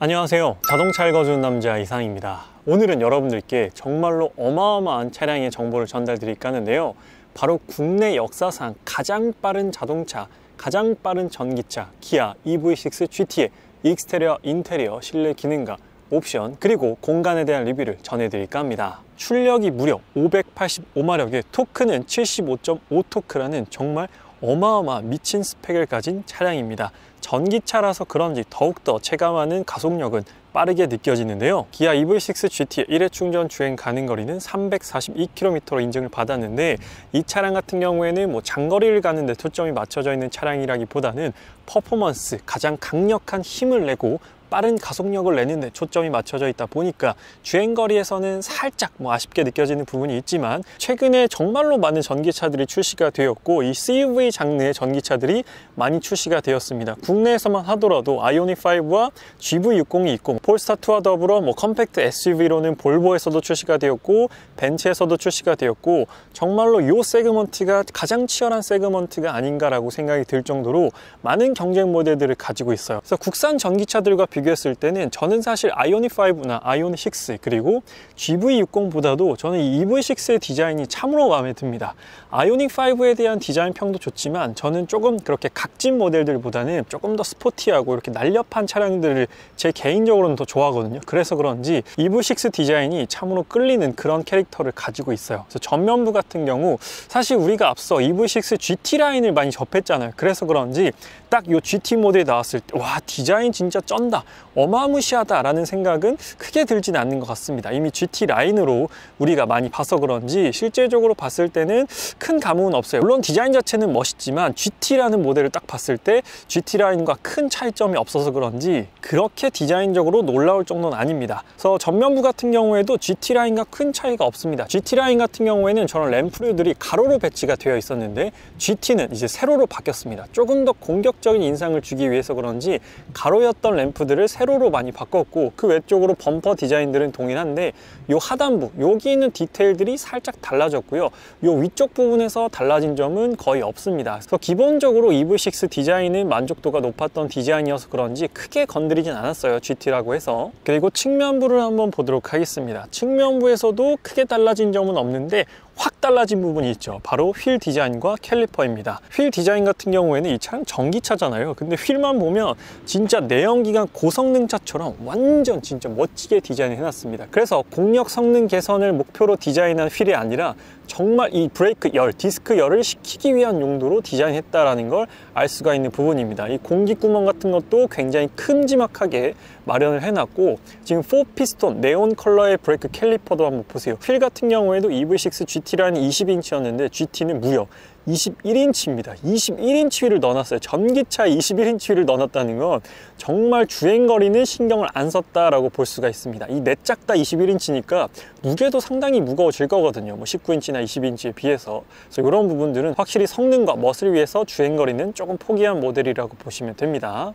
안녕하세요. 자동차 읽어주는 남자 이상입니다. 오늘은 여러분들께 정말로 어마어마한 차량의 정보를 전달 드릴까 하는데요. 바로 국내 역사상 가장 빠른 자동차, 가장 빠른 전기차 기아 EV6 GT의 익스테리어, 인테리어, 실내 기능과 옵션, 그리고 공간에 대한 리뷰를 전해드릴까 합니다. 출력이 무려 585마력에 토크는 75.5토크라는 정말 어마어마한 미친 스펙을 가진 차량입니다. 전기차라서 그런지 더욱더 체감하는 가속력은 빠르게 느껴지는데요. 기아 EV6 GT의 1회 충전 주행 가능 거리는 342km로 인증을 받았는데, 이 차량 같은 경우에는 장거리를 가는 데 초점이 맞춰져 있는 차량이라기보다는 퍼포먼스, 가장 강력한 힘을 내고 빠른 가속력을 내는 데 초점이 맞춰져 있다 보니까 주행거리에서는 살짝 아쉽게 느껴지는 부분이 있지만, 최근에 정말로 많은 전기차들이 출시가 되었고 이 CUV 장르의 전기차들이 많이 출시가 되었습니다. 국내에서만 하더라도 아이오닉5와 GV60이 있고, 폴스타2와 더불어 컴팩트 SUV로는 볼보에서도 출시가 되었고 벤츠에서도 출시가 되었고, 정말로 이 세그먼트가 가장 치열한 세그먼트가 아닌가라고 생각이 들 정도로 많은 경쟁 모델들을 가지고 있어요. 그래서 국산 전기차들과 비교했을 때는 저는 사실 아이오닉5나 아이오닉6 그리고 GV60보다도 저는 이 EV6의 디자인이 참으로 마음에 듭니다. 아이오닉5에 대한 디자인 평도 좋지만 저는 조금 그렇게 각진 모델들보다는 조금 더 스포티하고 이렇게 날렵한 차량들을 제 개인적으로는 더 좋아하거든요. 그래서 그런지 EV6 디자인이 참으로 끌리는 그런 캐릭터를 가지고 있어요. 그래서 전면부 같은 경우 사실 우리가 앞서 EV6 GT 라인을 많이 접했잖아요. 그래서 그런지 딱 이 GT 모델이 나왔을 때 와, 디자인 진짜 쩐다, 어마무시하다 라는 생각은 크게 들진 않는 것 같습니다. 이미 GT 라인으로 우리가 많이 봐서 그런지 실제적으로 봤을 때는 큰 감흥은 없어요. 물론 디자인 자체는 멋있지만 GT라는 모델을 딱 봤을 때 GT 라인과 큰 차이점이 없어서 그런지 그렇게 디자인적으로 놀라울 정도는 아닙니다. 그래서 전면부 같은 경우에도 GT 라인과 큰 차이가 없습니다. GT 라인 같은 경우에는 저런 램프류들이 가로로 배치가 되어 있었는데 GT는 이제 세로로 바뀌었습니다. 조금 더 공격적인 인상을 주기 위해서 그런지 가로였던 램프들을 세로로 많이 바꿨고, 그 외쪽으로 범퍼 디자인들은 동일한데 요 하단부, 여기 있는 디테일들이 살짝 달라졌고요. 요 위쪽 부분에서 달라진 점은 거의 없습니다. 그래서 기본적으로 EV6 디자인은 만족도가 높았던 디자인이어서 그런지 크게 건드리진 않았어요, GT라고 해서. 그리고 측면부를 한번 보도록 하겠습니다. 측면부에서도 크게 달라진 점은 없는데 확 달라진 부분이 있죠. 바로 휠 디자인과 캘리퍼입니다. 휠 디자인 같은 경우에는 이 차량 전기차잖아요. 근데 휠만 보면 진짜 내연기관 고성능차처럼 완전 진짜 멋지게 디자인을 해놨습니다. 그래서 공력 성능 개선을 목표로 디자인한 휠이 아니라 정말 이 브레이크 열, 디스크 열을 식히기 위한 용도로 디자인했다라는 걸 알 수가 있는 부분입니다. 이 공기구멍 같은 것도 굉장히 큼지막하게 마련을 해놨고, 지금 4피스톤 네온 컬러의 브레이크 캘리퍼도 한번 보세요. 휠 같은 경우에도 EV6 GT라는 20인치였는데 GT는 무려 21인치입니다. 21인치 휠을 넣어놨어요. 전기차에 21인치 휠을 넣어놨다는 건 정말 주행거리는 신경을 안 썼다라고 볼 수가 있습니다. 이 내짝다 21인치니까 무게도 상당히 무거워질 거거든요. 19인치나 20인치에 비해서. 그래서 이런 부분들은 확실히 성능과 멋을 위해서 주행거리는 조금 포기한 모델이라고 보시면 됩니다.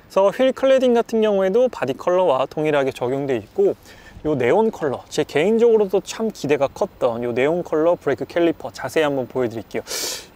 그래서 휠 클래딩 같은 경우에도 바디 컬러와 동일하게 적용되어 있고, 요 네온 컬러, 제 개인적으로도 참 기대가 컸던 요 네온 컬러 브레이크 캘리퍼 자세히 한번 보여드릴게요.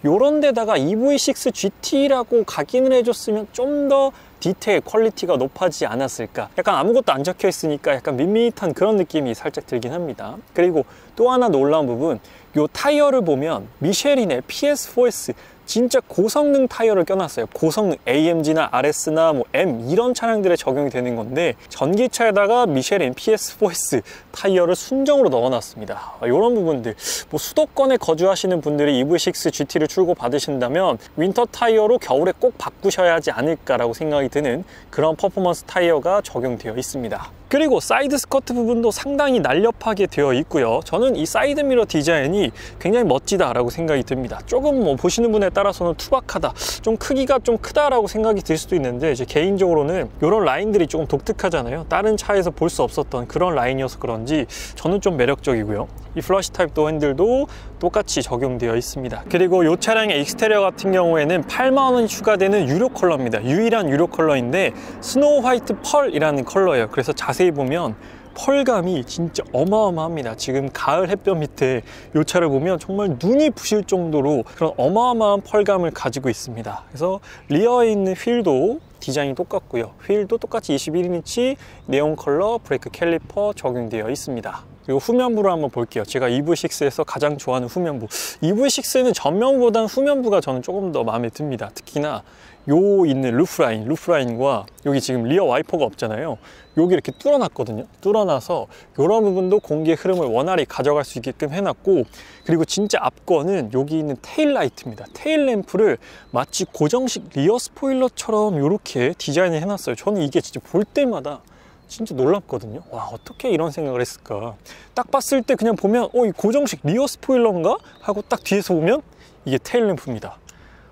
요런 데다가 EV6 GT라고 각인을 해줬으면 좀 더 디테일 퀄리티가 높아지지 않았을까. 약간 아무것도 안 적혀 있으니까 약간 밋밋한 그런 느낌이 살짝 들긴 합니다. 그리고 또 하나 놀라운 부분, 요 타이어를 보면 미쉐린의 PS4S 진짜 고성능 타이어를 껴놨어요. 고성능 AMG나 RS나 M 이런 차량들에 적용이 되는 건데 전기차에다가 미쉐린 PS4S 타이어를 순정으로 넣어놨습니다. 이런 부분들, 수도권에 거주하시는 분들이 EV6 GT를 출고 받으신다면 윈터 타이어로 겨울에 꼭 바꾸셔야 하지 않을까라고 생각이 드는 그런 퍼포먼스 타이어가 적용되어 있습니다. 그리고 사이드 스커트 부분도 상당히 날렵하게 되어 있고요. 저는 이 사이드 미러 디자인이 굉장히 멋지다라고 생각이 듭니다. 조금 보시는 분에 따라서는 투박하다, 좀 크기가 좀 크다라고 생각이 들 수도 있는데, 제 개인적으로는 이런 라인들이 조금 독특하잖아요. 다른 차에서 볼 수 없었던 그런 라인이어서 그런지 저는 좀 매력적이고요. 이 플러시 타입 도 핸들도 똑같이 적용되어 있습니다. 그리고 이 차량의 익스테리어 같은 경우에는 8만 원이 추가되는 유료 컬러입니다. 유일한 유료 컬러인데 스노우 화이트 펄이라는 컬러예요. 그래서 자세히 보면 펄감이 진짜 어마어마합니다. 지금 가을 햇볕 밑에 이 차를 보면 정말 눈이 부실 정도로 그런 어마어마한 펄감을 가지고 있습니다. 그래서 리어에 있는 휠도 디자인이 똑같고요. 휠도 똑같이 21인치 네온 컬러 브레이크 캘리퍼 적용되어 있습니다. 그리고 후면부를 한번 볼게요. 제가 EV6에서 가장 좋아하는 후면부. EV6는 전면부보다는 후면부가 저는 조금 더 마음에 듭니다. 특히나 요 있는 루프라인과 여기 지금 리어 와이퍼가 없잖아요. 여기 이렇게 뚫어놨거든요. 뚫어놔서 이런 부분도 공기의 흐름을 원활히 가져갈 수 있게끔 해놨고, 그리고 진짜 앞거는 여기 있는 테일 라이트입니다. 테일 램프를 마치 고정식 리어 스포일러처럼 이렇게 디자인을 해놨어요. 저는 이게 진짜 볼 때마다 진짜 놀랍거든요. 와, 어떻게 이런 생각을 했을까. 딱 봤을 때 그냥 보면 이 고정식 리어 스포일러인가? 하고 딱 뒤에서 보면 이게 테일 램프입니다.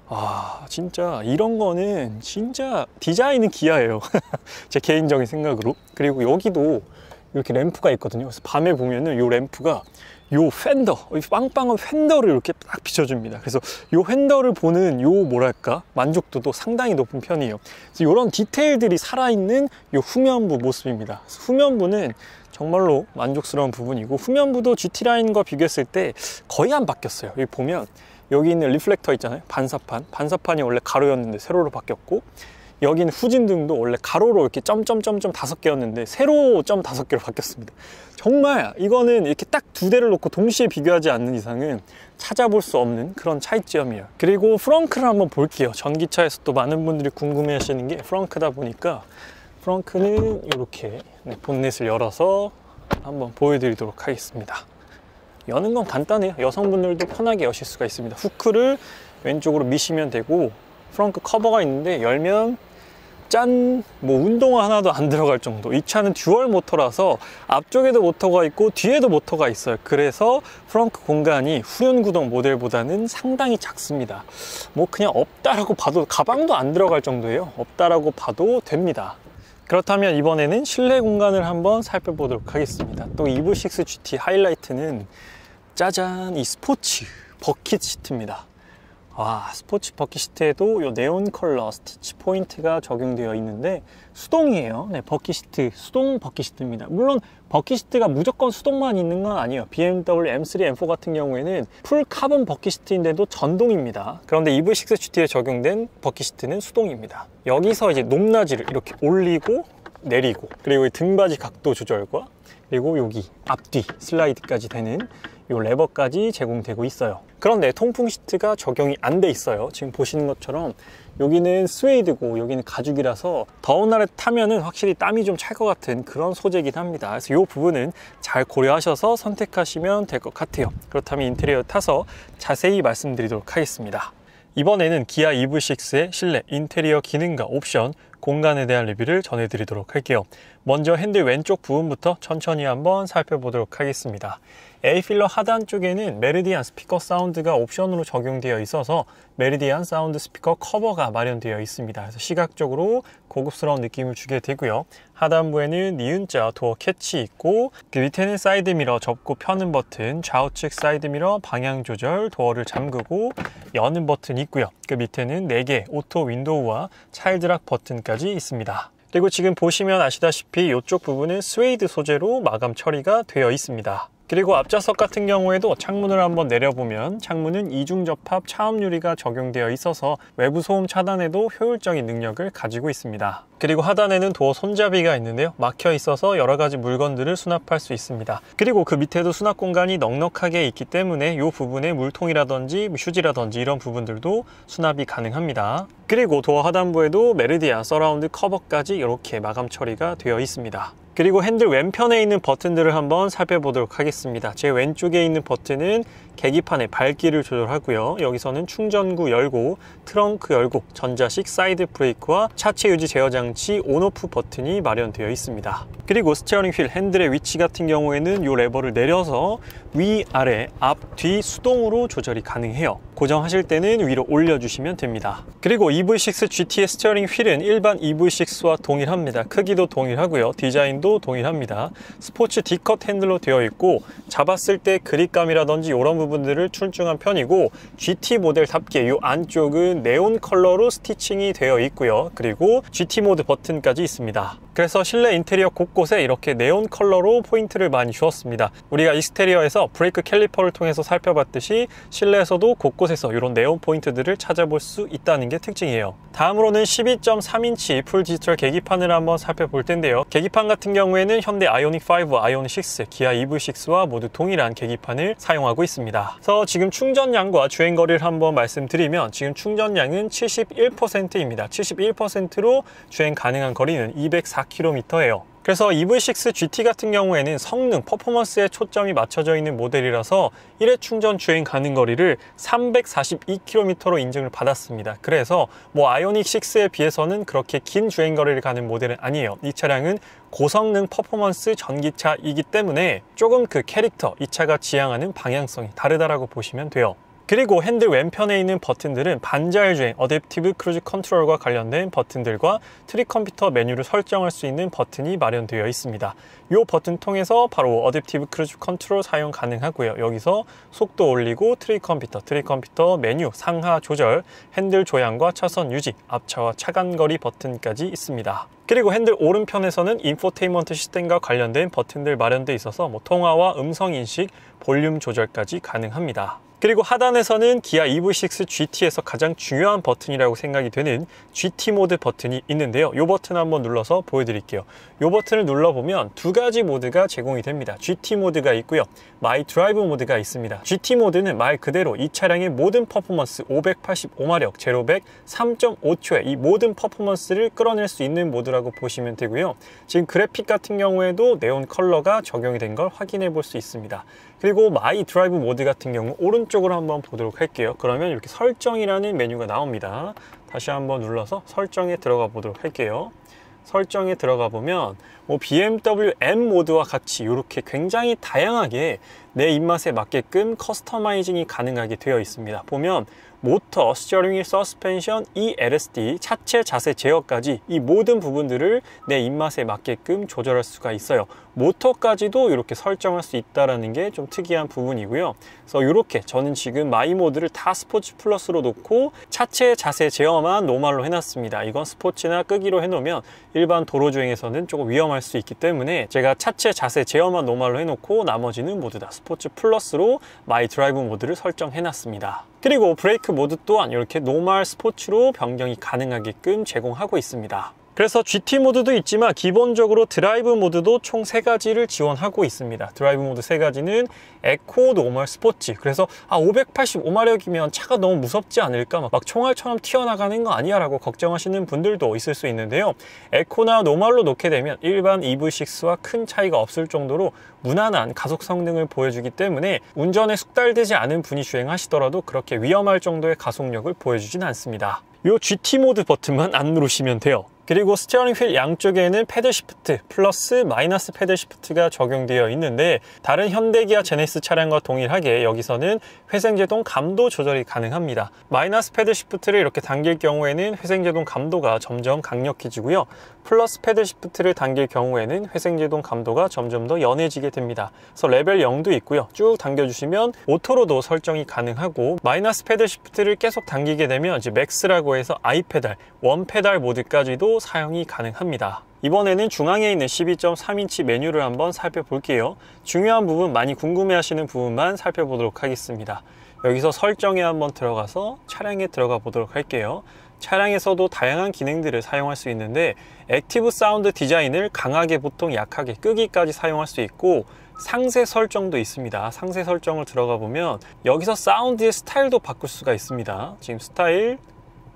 아, 진짜 이런 거는 진짜 디자인은 기아예요. 제 개인적인 생각으로. 그리고 여기도 이렇게 램프가 있거든요. 그래서 밤에 보면은 이 램프가 요 팬더, 빵빵한 팬더를 이렇게 딱 비춰줍니다. 그래서 요 팬더를 보는 요 뭐랄까 만족도도 상당히 높은 편이에요. 그래서 이런 디테일들이 살아있는 요 후면부 모습입니다. 후면부는 정말로 만족스러운 부분이고, 후면부도 GT라인과 비교했을 때 거의 안 바뀌었어요. 여기 보면 여기 있는 리플렉터 있잖아요. 반사판이 원래 가로였는데 세로로 바뀌었고, 여기는 후진등도 원래 가로로 이렇게 점점점점 5개였는데 세로 점 5개로 바뀌었습니다. 정말 이거는 이렇게 딱 두 대를 놓고 동시에 비교하지 않는 이상은 찾아볼 수 없는 그런 차이점이에요. 그리고 프렁크를 한번 볼게요. 전기차에서 또 많은 분들이 궁금해 하시는 게 프렁크다 보니까, 프렁크는 이렇게 본넷을 열어서 한번 보여드리도록 하겠습니다. 여는 건 간단해요. 여성분들도 편하게 여실 수가 있습니다. 후크를 왼쪽으로 미시면 되고, 프렁크 커버가 있는데 열면 짠! 뭐 운동화 하나도 안 들어갈 정도. 이 차는 듀얼 모터라서 앞쪽에도 모터가 있고 뒤에도 모터가 있어요. 그래서 프렁크 공간이 후륜 구동 모델보다는 상당히 작습니다. 뭐 그냥 없다라고 봐도, 가방도 안 들어갈 정도예요. 없다라고 봐도 됩니다. 그렇다면 이번에는 실내 공간을 한번 살펴보도록 하겠습니다. 또 EV6 GT 하이라이트는 짜잔! 이 스포츠 버킷 시트입니다. 스포츠 버킷 시트에도 이 네온 컬러 스티치 포인트가 적용되어 있는데 수동이에요. 버킷 시트, 수동 버킷 시트입니다. 물론 버킷 시트가 무조건 수동만 있는 건 아니에요. BMW M3, M4 같은 경우에는 풀 카본 버킷 시트인데도 전동입니다. 그런데 EV6 GT에 적용된 버킷 시트는 수동입니다. 여기서 이제 높낮이를 이렇게 올리고 내리고, 그리고 등받이 각도 조절과, 그리고 여기 앞뒤 슬라이드까지 되는 이 레버까지 제공되고 있어요. 그런데 통풍 시트가 적용이 안 돼 있어요. 지금 보시는 것처럼 여기는 스웨이드고 여기는 가죽이라서 더운 날에 타면은 확실히 땀이 좀 찰 것 같은 그런 소재이긴 합니다. 그래서 이 부분은 잘 고려하셔서 선택하시면 될 것 같아요. 그렇다면 인테리어 타서 자세히 말씀드리도록 하겠습니다. 이번에는 기아 EV6의 실내 인테리어 기능과 옵션, 공간에 대한 리뷰를 전해드리도록 할게요. 먼저 핸들 왼쪽 부분부터 천천히 한번 살펴보도록 하겠습니다. A필러 하단 쪽에는 메리디안 스피커 사운드가 옵션으로 적용되어 있어서 메리디안 사운드 스피커 커버가 마련되어 있습니다. 그래서 시각적으로 고급스러운 느낌을 주게 되고요. 하단부에는 니은자 도어 캐치 있고, 그 밑에는 사이드미러 접고 펴는 버튼, 좌우측 사이드미러 방향 조절, 도어를 잠그고 여는 버튼이 있고요. 그 밑에는 4개 오토 윈도우와 차일드락 버튼까지 있습니다. 그리고 지금 보시면 아시다시피 이쪽 부분은 스웨이드 소재로 마감 처리가 되어 있습니다. 그리고 앞좌석 같은 경우에도 창문을 한번 내려보면 창문은 이중 접합 차음 유리가 적용되어 있어서 외부 소음 차단에도 효율적인 능력을 가지고 있습니다. 그리고 하단에는 도어 손잡이가 있는데요. 막혀 있어서 여러 가지 물건들을 수납할 수 있습니다. 그리고 그 밑에도 수납 공간이 넉넉하게 있기 때문에 이 부분에 물통이라든지 휴지라든지 이런 부분들도 수납이 가능합니다. 그리고 도어 하단부에도 메리디안 서라운드 커버까지 이렇게 마감 처리가 되어 있습니다. 그리고 핸들 왼편에 있는 버튼들을 한번 살펴보도록 하겠습니다. 제 왼쪽에 있는 버튼은 계기판의 밝기를 조절하고요. 여기서는 충전구 열고, 트렁크 열고, 전자식 사이드 브레이크와 차체 유지 제어 장치 온오프 버튼이 마련되어 있습니다. 그리고 스티어링 휠 핸들의 위치 같은 경우에는 이 레버를 내려서 위, 아래, 앞, 뒤 수동으로 조절이 가능해요. 고정하실 때는 위로 올려주시면 됩니다. 그리고 EV6 GT의 스티어링 휠은 일반 EV6와 동일합니다. 크기도 동일하고요. 디자인도 동일합니다. 스포츠 D컷 핸들로 되어 있고, 잡았을 때 그립감이라든지 이런 부분들을 출중한 편이고, GT 모델답게 이 안쪽은 네온 컬러로 스티칭이 되어 있고요. 그리고 GT 모드 버튼까지 있습니다. 그래서 실내 인테리어 곳곳에 이렇게 네온 컬러로 포인트를 많이 주었습니다. 우리가 익스테리어에서 브레이크 캘리퍼를 통해서 살펴봤듯이 실내에서도 곳곳에서 이런 네온 포인트들을 찾아볼 수 있다는 게 특징이에요. 다음으로는 12.3인치 풀 디지털 계기판을 한번 살펴볼 텐데요. 계기판 같은 경우에는 현대 아이오닉 5, 아이오닉 6, 기아 EV6와 모두 동일한 계기판을 사용하고 있습니다. 그래서 지금 충전량과 주행거리를 한번 말씀드리면 지금 충전량은 71%입니다. 71%로 주행 가능한 거리는 204km예요. 그래서 EV6 GT 같은 경우에는 성능, 퍼포먼스에 초점이 맞춰져 있는 모델이라서 1회 충전 주행 가능 거리를 342km로 인증을 받았습니다. 그래서 아이오닉 6에 비해서는 그렇게 긴 주행 거리를 가는 모델은 아니에요. 이 차량은 고성능 퍼포먼스 전기차이기 때문에 조금 그 캐릭터, 이 차가 지향하는 방향성이 다르다라고 보시면 돼요. 그리고 핸들 왼편에 있는 버튼들은 반자율주행, 어댑티브 크루즈 컨트롤과 관련된 버튼들과 트릭 컴퓨터 메뉴를 설정할 수 있는 버튼이 마련되어 있습니다. 이 버튼 통해서 바로 어댑티브 크루즈 컨트롤 사용 가능하고요. 여기서 속도 올리고 트릭 컴퓨터 메뉴 상하 조절, 핸들 조향과 차선 유지, 앞차와 차간거리 버튼까지 있습니다. 그리고 핸들 오른편에서는 인포테인먼트 시스템과 관련된 버튼들 마련되어 있어서 통화와 음성인식, 볼륨 조절까지 가능합니다. 그리고 하단에서는 기아 EV6 GT에서 가장 중요한 버튼이라고 생각이 되는 GT 모드 버튼이 있는데요. 이 버튼 한번 눌러서 보여드릴게요. 이 버튼을 눌러보면 두 가지 모드가 제공이 됩니다. GT 모드가 있고요. 마이 드라이브 모드가 있습니다. GT 모드는 말 그대로 이 차량의 모든 퍼포먼스 585마력, 제로 100, 3.5초의 이 모든 퍼포먼스를 끌어낼 수 있는 모드라고 보시면 되고요. 지금 그래픽 같은 경우에도 네온 컬러가 적용이 된 걸 확인해 볼 수 있습니다. 그리고 마이 드라이브 모드 같은 경우 오른쪽으로 한번 보도록 할게요. 그러면 이렇게 설정이라는 메뉴가 나옵니다. 다시 한번 눌러서 설정에 들어가 보도록 할게요. 설정에 들어가 보면 BMW M 모드와 같이 이렇게 굉장히 다양하게 내 입맛에 맞게끔 커스터마이징이 가능하게 되어 있습니다. 보면 모터, 스티어링 휠, 서스펜션, ELSD, 차체 자세 제어까지 이 모든 부분들을 내 입맛에 맞게끔 조절할 수가 있어요. 모터까지도 이렇게 설정할 수 있다는 게 좀 특이한 부분이고요. 그래서 이렇게 저는 지금 마이 모드를 다 스포츠 플러스로 놓고 차체 자세 제어만 노멀로 해놨습니다. 이건 스포츠나 끄기로 해놓으면 일반 도로 주행에서는 조금 위험할 수 있기 때문에 제가 차체 자세 제어만 노멀로 해놓고 나머지는 모두 다 스포츠 플러스로 마이 드라이브 모드를 설정해놨습니다. 그리고 브레이크 모드 또한 이렇게 노멀 스포츠로 변경이 가능하게끔 제공하고 있습니다. 그래서 GT 모드도 있지만 기본적으로 드라이브 모드도 총 3가지를 지원하고 있습니다. 드라이브 모드 3가지는 에코, 노멀, 스포츠. 그래서 585마력이면 차가 너무 무섭지 않을까? 막 총알처럼 튀어나가는 거 아니야? 라고 걱정하시는 분들도 있을 수 있는데요. 에코나 노멀로 놓게 되면 일반 EV6와 큰 차이가 없을 정도로 무난한 가속 성능을 보여주기 때문에 운전에 숙달되지 않은 분이 주행하시더라도 그렇게 위험할 정도의 가속력을 보여주진 않습니다. 이 GT 모드 버튼만 안 누르시면 돼요. 그리고 스티어링 휠 양쪽에는 패들 시프트 플러스 마이너스 패들 시프트가 적용되어 있는데 다른 현대기아 제네시스 차량과 동일하게 여기서는 회생제동 감도 조절이 가능합니다. 마이너스 패들 시프트를 이렇게 당길 경우에는 회생제동 감도가 점점 강력해지고요. 플러스 패들 시프트를 당길 경우에는 회생제동 감도가 점점 더 연해지게 됩니다. 그래서 레벨 0도 있고요. 쭉 당겨주시면 오토로도 설정이 가능하고 마이너스 패들 시프트를 계속 당기게 되면 이제 맥스라고 해서 I 페달, 원 페달 모드까지도 사용이 가능합니다. 이번에는 중앙에 있는 12.3인치 메뉴를 한번 살펴볼게요. 중요한 부분, 많이 궁금해하시는 부분만 살펴보도록 하겠습니다. 여기서 설정에 한번 들어가서 차량에 들어가 보도록 할게요. 차량에서도 다양한 기능들을 사용할 수 있는데 액티브 사운드 디자인을 강하게, 보통 약하게, 끄기까지 사용할 수 있고 상세 설정도 있습니다. 상세 설정을 들어가 보면 여기서 사운드의 스타일도 바꿀 수가 있습니다. 지금 스타일,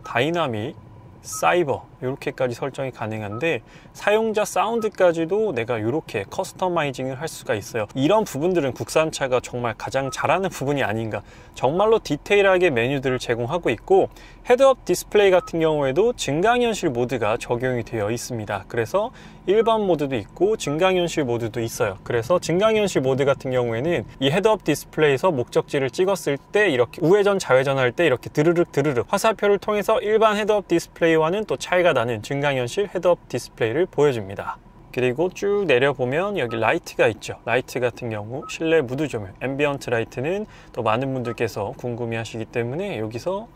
다이나믹, 사이버 이렇게까지 설정이 가능한데 사용자 사운드까지도 내가 이렇게 커스터마이징을 할 수가 있어요. 이런 부분들은 국산차가 정말 가장 잘하는 부분이 아닌가. 정말로 디테일하게 메뉴들을 제공하고 있고 헤드업 디스플레이 같은 경우에도 증강현실 모드가 적용이 되어 있습니다. 그래서 일반 모드도 있고 증강현실 모드도 있어요. 그래서 증강현실 모드 같은 경우에는 이 헤드업 디스플레이에서 목적지를 찍었을 때 이렇게 우회전 좌회전 할 때 이렇게 드르륵 화살표를 통해서 일반 헤드업 디스플레이와는 또 차이가 나는 증강현실 헤드업 디스플레이를 보여줍니다. 그리고 쭉 내려보면 여기 라이트가 있죠. 라이트 같은 경우 실내 무드 조명, 앰비언트 라이트는 또 많은 분들께서 궁금해 하시기 때문에 여기서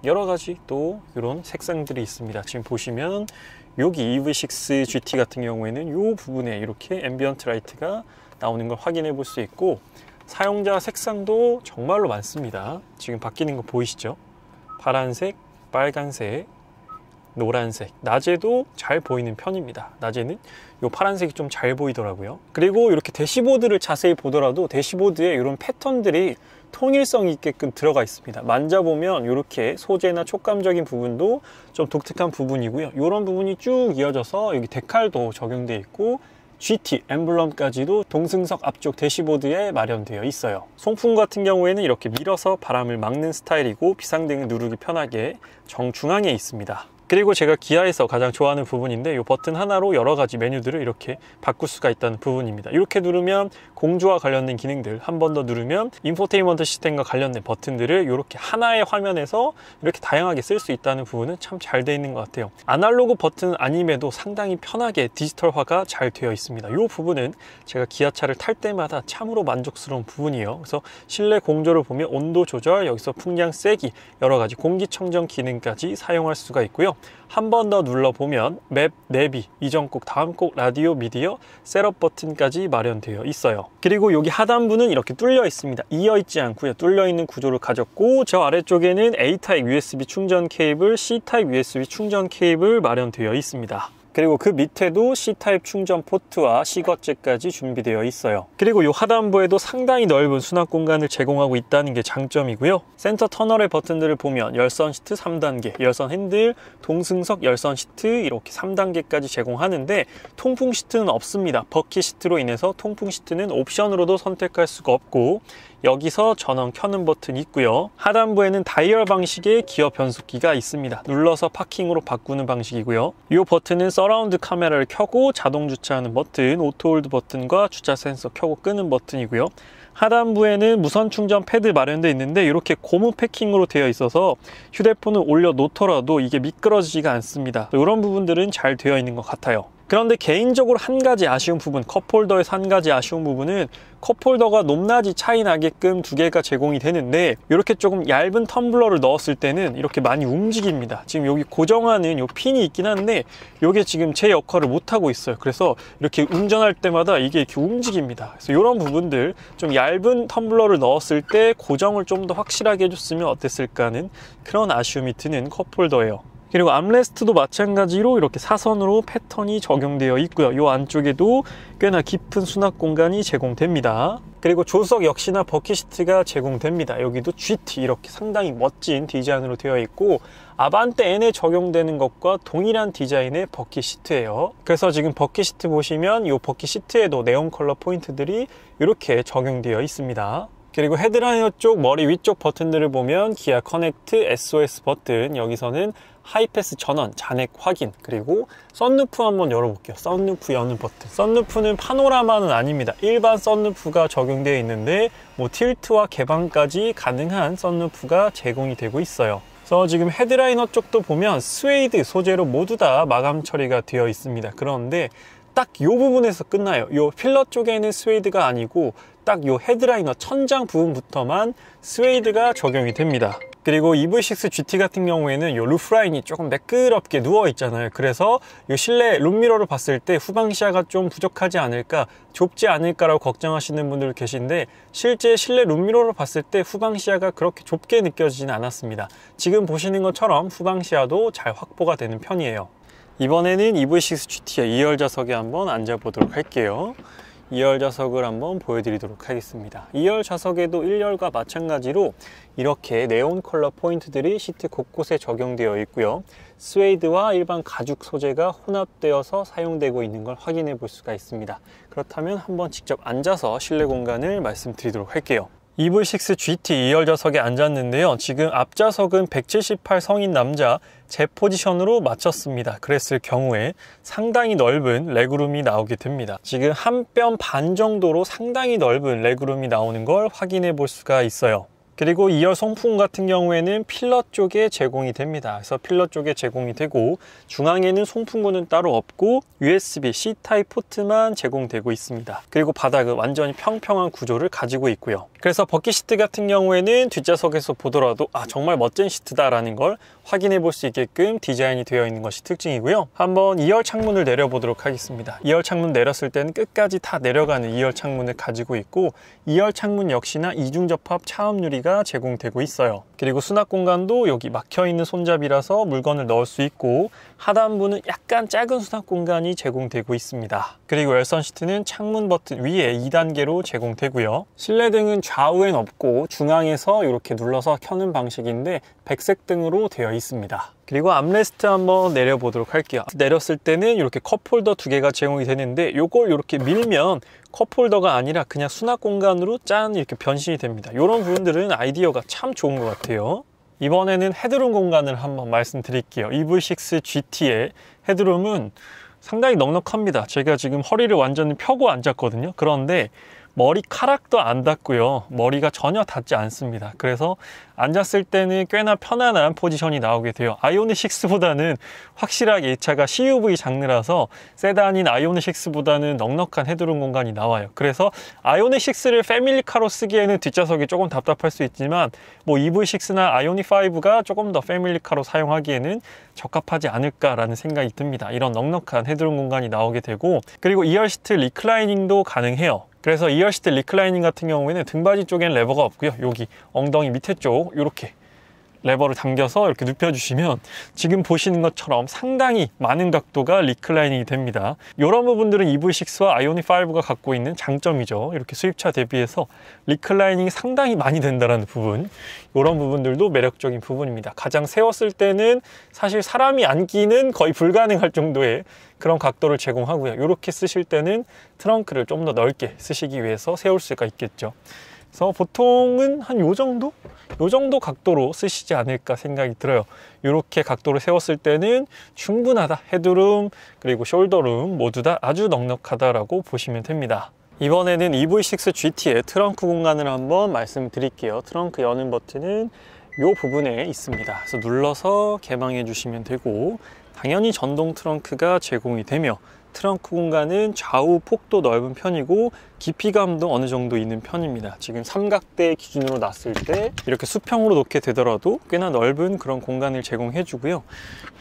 여러 가지 또 이런 색상들이 있습니다. 지금 보시면 여기 EV6 GT 같은 경우에는 이 부분에 이렇게 앰비언트 라이트가 나오는 걸 확인해 볼 수 있고, 사용자 색상도 정말로 많습니다. 지금 바뀌는 거 보이시죠? 파란색, 빨간색, 노란색. 낮에도 잘 보이는 편입니다. 낮에는 이 파란색이 좀 잘 보이더라고요. 그리고 이렇게 대시보드를 자세히 보더라도 대시보드에 이런 패턴들이 통일성 있게끔 들어가 있습니다. 만져보면 이렇게 소재나 촉감적인 부분도 좀 독특한 부분이고요. 이런 부분이 쭉 이어져서 여기 데칼도 적용되어 있고, GT 엠블럼까지도 동승석 앞쪽 대시보드에 마련되어 있어요. 송풍 같은 경우에는 이렇게 밀어서 바람을 막는 스타일이고, 비상등을 누르기 편하게 정중앙에 있습니다. 그리고 제가 기아에서 가장 좋아하는 부분인데, 이 버튼 하나로 여러 가지 메뉴들을 이렇게 바꿀 수가 있다는 부분입니다. 이렇게 누르면 공조와 관련된 기능들, 한 번 더 누르면 인포테인먼트 시스템과 관련된 버튼들을 이렇게 하나의 화면에서 이렇게 다양하게 쓸 수 있다는 부분은 참 잘 되어 있는 것 같아요. 아날로그 버튼 아님에도 상당히 편하게 디지털화가 잘 되어 있습니다. 이 부분은 제가 기아차를 탈 때마다 참으로 만족스러운 부분이에요. 그래서 실내 공조를 보면 온도 조절, 여기서 풍량 세기, 여러 가지 공기청정 기능까지 사용할 수가 있고요. 한 번 더 눌러보면 맵, 내비, 이전 곡, 다음 곡, 라디오, 미디어, 셋업 버튼까지 마련되어 있어요. 그리고 여기 하단부는 이렇게 뚫려 있습니다. 이어 있지 않고요. 뚫려 있는 구조를 가졌고, 저 아래쪽에는 A타입 USB 충전 케이블, C타입 USB 충전 케이블 마련되어 있습니다. 그리고 그 밑에도 C타입 충전 포트와 C거즈까지 준비되어 있어요. 그리고 이 하단부에도 상당히 넓은 수납 공간을 제공하고 있다는 게 장점이고요. 센터 터널의 버튼들을 보면 열선 시트 3단계, 열선 핸들, 동승석 열선 시트 이렇게 3단계까지 제공하는데, 통풍 시트는 없습니다. 버킷 시트로 인해서 통풍 시트는 옵션으로도 선택할 수가 없고, 여기서 전원 켜는 버튼이 있고요. 하단부에는 다이얼 방식의 기어 변속기가 있습니다. 눌러서 파킹으로 바꾸는 방식이고요. 이 버튼은 서라운드 카메라를 켜고 자동 주차하는 버튼, 오토홀드 버튼과 주차 센서 켜고 끄는 버튼이고요. 하단부에는 무선 충전 패드 마련되어 있는데, 이렇게 고무 패킹으로 되어 있어서 휴대폰을 올려 놓더라도 이게 미끄러지지가 않습니다. 이런 부분들은 잘 되어 있는 것 같아요. 그런데 개인적으로 한 가지 아쉬운 부분, 컵홀더에서 한 가지 아쉬운 부분은 컵홀더가 높낮이 차이 나게끔 두 개가 제공이 되는데, 이렇게 조금 얇은 텀블러를 넣었을 때는 이렇게 많이 움직입니다. 지금 여기 고정하는 요 핀이 있긴 한데, 이게 지금 제 역할을 못하고 있어요. 그래서 이렇게 운전할 때마다 이게 이렇게 움직입니다. 그래서 이런 부분들, 좀 얇은 텀블러를 넣었을 때 고정을 좀 더 확실하게 해줬으면 어땠을까 하는 그런 아쉬움이 드는 컵홀더예요. 그리고 암레스트도 마찬가지로 이렇게 사선으로 패턴이 적용되어 있고요. 이 안쪽에도 꽤나 깊은 수납 공간이 제공됩니다. 그리고 조수석 역시나 버킷 시트가 제공됩니다. 여기도 GT 이렇게 상당히 멋진 디자인으로 되어 있고, 아반떼 N에 적용되는 것과 동일한 디자인의 버킷 시트예요. 그래서 지금 버킷 시트 보시면 이 버킷 시트에도 네온 컬러 포인트들이 이렇게 적용되어 있습니다. 그리고 헤드라이너 쪽 머리 위쪽 버튼들을 보면 기아 커넥트, SOS 버튼, 여기서는 하이패스 전원, 잔액 확인, 그리고 썬루프 한번 열어볼게요. 썬루프 여는 버튼. 썬루프는 파노라마는 아닙니다. 일반 썬루프가 적용되어 있는데, 뭐 틸트와 개방까지 가능한 썬루프가 제공이 되고 있어요. 그래서 지금 헤드라이너 쪽도 보면 스웨이드 소재로 모두 다 마감 처리가 되어 있습니다. 그런데 딱 이 부분에서 끝나요. 이 필러 쪽에는 스웨이드가 아니고 딱 이 헤드라이너 천장 부분부터만 스웨이드가 적용이 됩니다. 그리고 EV6 GT 같은 경우에는 이 루프라인이 조금 매끄럽게 누워 있잖아요. 그래서 이 실내 룸미러를 봤을 때 후방 시야가 좀 부족하지 않을까, 좁지 않을까라고 걱정하시는 분들 계신데, 실제 실내 룸미러를 봤을 때 후방 시야가 그렇게 좁게 느껴지진 않았습니다. 지금 보시는 것처럼 후방 시야도 잘 확보가 되는 편이에요. 이번에는 EV6 GT의 2열 좌석에 한번 앉아보도록 할게요. 2열 좌석을 한번 보여드리도록 하겠습니다. 2열 좌석에도 1열과 마찬가지로 이렇게 네온 컬러 포인트들이 시트 곳곳에 적용되어 있고요. 스웨이드와 일반 가죽 소재가 혼합되어서 사용되고 있는 걸 확인해 볼 수가 있습니다. 그렇다면 한번 직접 앉아서 실내 공간을 말씀드리도록 할게요. EV6 GT 2열 좌석에 앉았는데요. 지금 앞좌석은 178 성인 남자 제 포지션으로 맞췄습니다. 그랬을 경우에 상당히 넓은 레그룸이 나오게 됩니다. 지금 한 뼘 반 정도로 상당히 넓은 레그룸이 나오는 걸 확인해 볼 수가 있어요. 그리고 2열 송풍 같은 경우에는 필러 쪽에 제공이 됩니다. 그래서 필러 쪽에 제공이 되고, 중앙에는 송풍구는 따로 없고 USB C타입 포트만 제공되고 있습니다. 그리고 바닥은 완전히 평평한 구조를 가지고 있고요. 그래서 버킷 시트 같은 경우에는 뒷좌석에서 보더라도 정말 멋진 시트다 라는 걸 확인해 볼 수 있게끔 디자인이 되어 있는 것이 특징이고요. 한번 2열 창문을 내려보도록 하겠습니다. 2열 창문 내렸을 때는 끝까지 다 내려가는 2열 창문을 가지고 있고 2열 창문 역시나 이중접합 차음 유리가 제공되고 있어요. 그리고 수납 공간도 여기 막혀있는 손잡이라서 물건을 넣을 수 있고 하단부는 약간 작은 수납 공간이 제공되고 있습니다. 그리고 열선 시트는 창문 버튼 위에 2단계로 제공되고요. 실내등은 좌우엔 없고 중앙에서 이렇게 눌러서 켜는 방식인데 백색 등으로 되어 있습니다. 그리고 암레스트 한번 내려보도록 할게요. 내렸을 때는 이렇게 컵홀더 2개가 제공이 되는데 이걸 이렇게 밀면 컵홀더가 아니라 그냥 수납 공간으로 짠 이렇게 변신이 됩니다. 이런 부분들은 아이디어가 참 좋은 것 같아요. 이번에는 헤드룸 공간을 한번 말씀드릴게요. EV6 GT의 헤드룸은 상당히 넉넉합니다. 제가 지금 허리를 완전히 펴고 앉았거든요. 그런데 머리카락도 안 닿고요. 머리가 전혀 닿지 않습니다. 그래서 앉았을 때는 꽤나 편안한 포지션이 나오게 돼요. 아이오닉 6보다는 확실하게 이 차가 CUV 장르라서 세단인 아이오닉 6보다는 넉넉한 헤드룸 공간이 나와요. 그래서 아이오닉 6를 패밀리카로 쓰기에는 뒷좌석이 조금 답답할 수 있지만 뭐 EV6나 아이오닉 5가 조금 더 패밀리카로 사용하기에는 적합하지 않을까라는 생각이 듭니다. 이런 넉넉한 헤드룸 공간이 나오게 되고 그리고 2열 시트 리클라이닝도 가능해요. 그래서 2열 시트 리클라이닝 같은 경우에는 등받이 쪽엔 레버가 없고요. 여기 엉덩이 밑에 쪽 이렇게 레버를 당겨서 이렇게 눕혀주시면 지금 보시는 것처럼 상당히 많은 각도가 리클라이닝이 됩니다. 이런 부분들은 EV6와 아이오닉 5가 갖고 있는 장점이죠. 이렇게 수입차 대비해서 리클라이닝이 상당히 많이 된다는 부분, 이런 부분들도 매력적인 부분입니다. 가장 세웠을 때는 사실 사람이 앉기는 거의 불가능할 정도의 그런 각도를 제공하고요. 이렇게 쓰실 때는 트렁크를 좀 더 넓게 쓰시기 위해서 세울 수가 있겠죠. 그래서 보통은 한 요 정도 각도로 쓰시지 않을까 생각이 들어요. 이렇게 각도를 세웠을 때는 충분하다. 헤드룸 그리고 숄더룸 모두 다 아주 넉넉하다라고 보시면 됩니다. 이번에는 EV6 GT의 트렁크 공간을 한번 말씀드릴게요. 트렁크 여는 버튼은 이 부분에 있습니다. 그래서 눌러서 개방해 주시면 되고 당연히 전동 트렁크가 제공이 되며 트렁크 공간은 좌우 폭도 넓은 편이고 깊이감도 어느 정도 있는 편입니다. 지금 삼각대 기준으로 놨을 때 이렇게 수평으로 놓게 되더라도 꽤나 넓은 그런 공간을 제공해 주고요.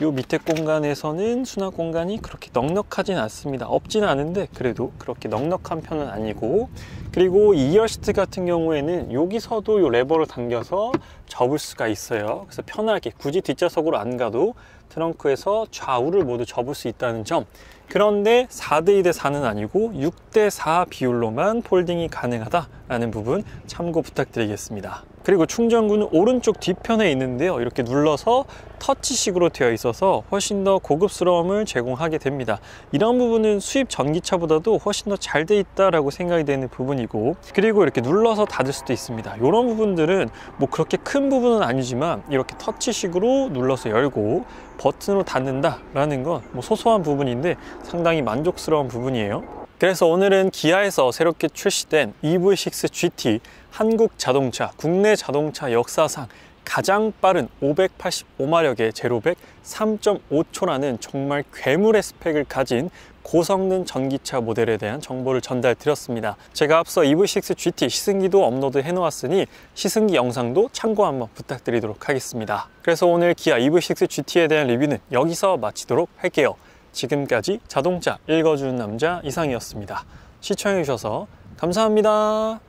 이 밑에 공간에서는 수납 공간이 그렇게 넉넉하진 않습니다. 없지는 않은데 그래도 그렇게 넉넉한 편은 아니고, 그리고 2열 시트 같은 경우에는 여기서도 이 레버를 당겨서 접을 수가 있어요. 그래서 편하게 굳이 뒷좌석으로 안 가도 트렁크에서 좌우를 모두 접을 수 있다는 점. 그런데 4대2 대 4는 아니고 6대 4 비율로만 폴딩이 가능하다라는 부분 참고 부탁드리겠습니다. 그리고 충전구는 오른쪽 뒤편에 있는데요. 이렇게 눌러서 터치식으로 되어 있어서 훨씬 더 고급스러움을 제공하게 됩니다. 이런 부분은 수입 전기차보다도 훨씬 더 잘 돼 있다라고 생각이 되는 부분이고, 그리고 이렇게 눌러서 닫을 수도 있습니다. 이런 부분들은 뭐 그렇게 큰 부분은 아니지만 이렇게 터치식으로 눌러서 열고 버튼으로 닫는다라는 건 뭐 소소한 부분인데 상당히 만족스러운 부분이에요. 그래서 오늘은 기아에서 새롭게 출시된 EV6 GT, 한국 자동차, 국내 자동차 역사상 가장 빠른 585마력의 제로백 3.5초라는 정말 괴물의 스펙을 가진 고성능 전기차 모델에 대한 정보를 전달 드렸습니다. 제가 앞서 EV6 GT 시승기도 업로드 해 놓았으니 시승기 영상도 참고 한번 부탁드리도록 하겠습니다. 그래서 오늘 기아 EV6 GT에 대한 리뷰는 여기서 마치도록 할게요. 지금까지 자동차 읽어주는 남자 이상이었습니다. 시청해주셔서 감사합니다.